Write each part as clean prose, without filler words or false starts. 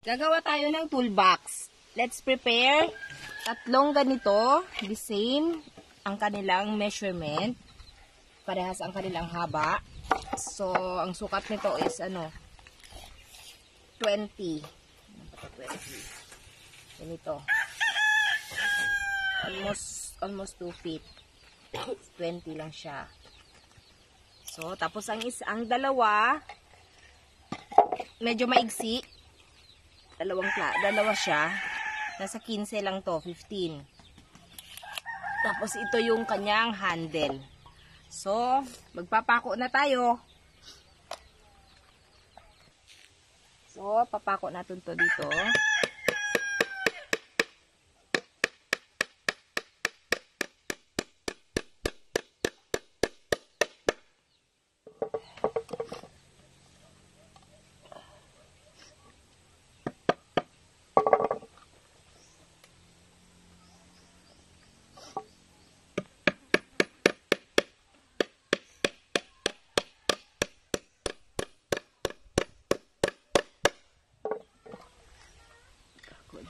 Gagawa tayo ng toolbox. Let's prepare tatlong ganito. The same ang kanilang measurement. Parehas ang kanilang haba. So, ang sukat nito is 20. 20. Ganito. Almost 2 feet. 20 lang siya. So, tapos ang dalawa medyo maigsi. Dalawa siya. Nasa 15 lang to, 15. Tapos ito yung kanyang handle. So, magpapako na tayo. So, papako natin to dito.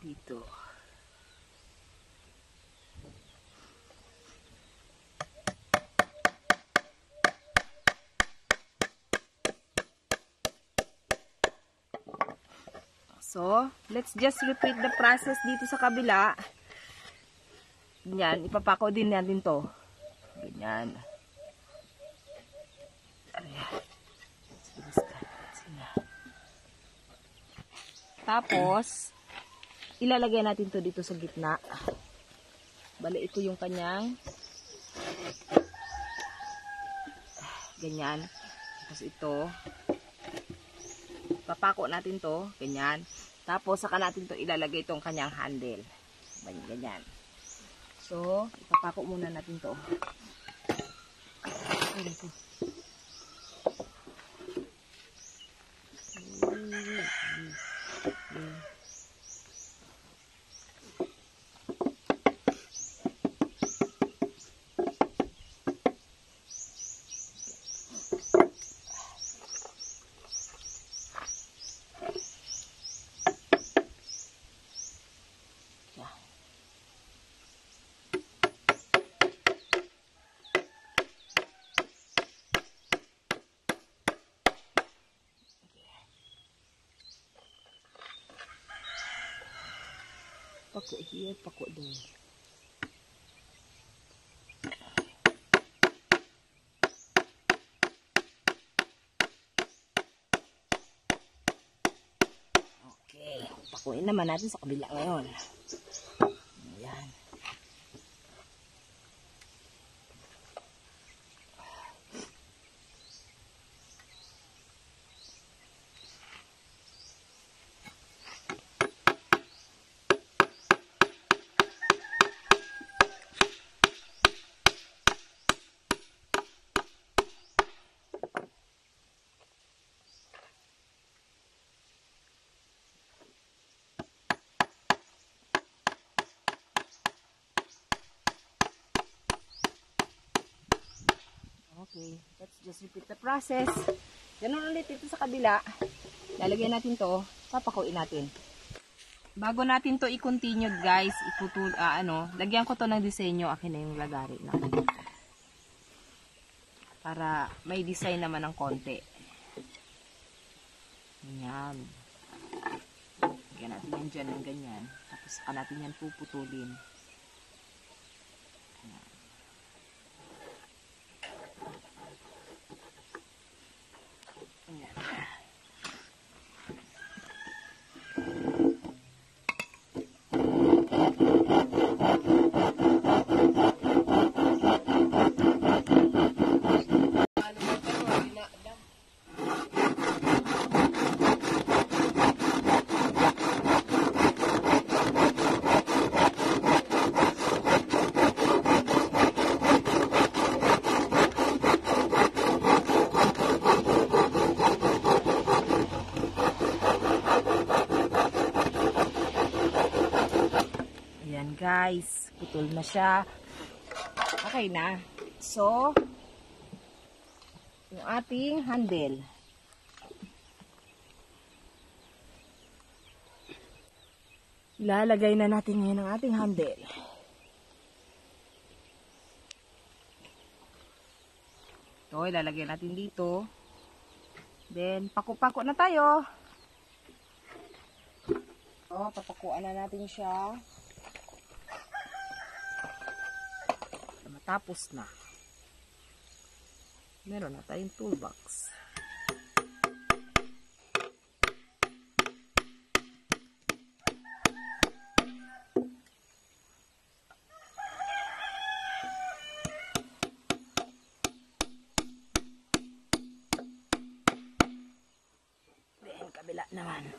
Dito. So, let's just repeat the process dito sa kabila. Ganyan, ipapako din natin to. Ganyan. Tapos, ilalagay natin to dito sa gitna. Bali, ito yung kanyang ganyan. Tapos ito, papako natin to, ganyan. Tapos, saka natin to ilalagay itong kanyang handle. Ganyan. So, ipapako muna natin to. Ito. Pako here, pako there. Okay, pakuin naman natin sa kabila ngayon. Ayan. Okay, let's just repeat the process. Ganun ulit ito sa kabila. Lalagyan natin to, papakuin natin. Bago natin to i-continue, guys, lagyan ko to ng disenyo. Akin na yung lagari na. Para may design naman ng konti. Ganyan. Lagyan natin yan dyan ng ganyan. Tapos saka natin yan puputulin. Guys, putol na siya. Okay na. So, yung ating handle. Ilalagay na natin ngayon ang ating handle. Ito, ilalagay natin dito. Then, paku-pako na tayo. O, papakuan na natin siya. Matapos na. Meron na tayong toolbox. Then, kabila naman.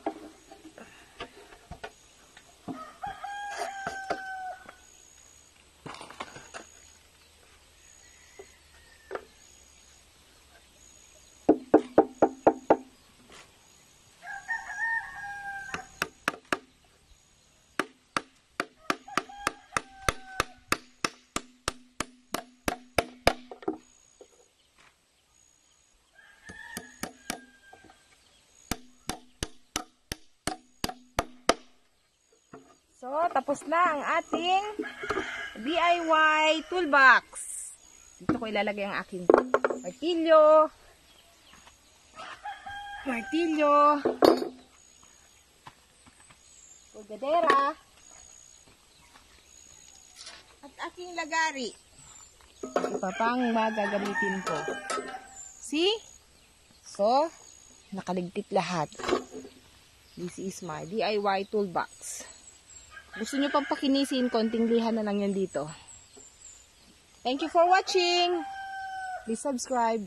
So, tapos na ang ating DIY toolbox. Dito ko ilalagay ang aking martilyo, pulgadera, at aking lagari. Iba pang magagamitin ko. See? So, nakaligpit lahat. This is my DIY toolbox. Gusto nyo pang pakinisin, konting lihan na lang yan dito. Thank you for watching. Please subscribe.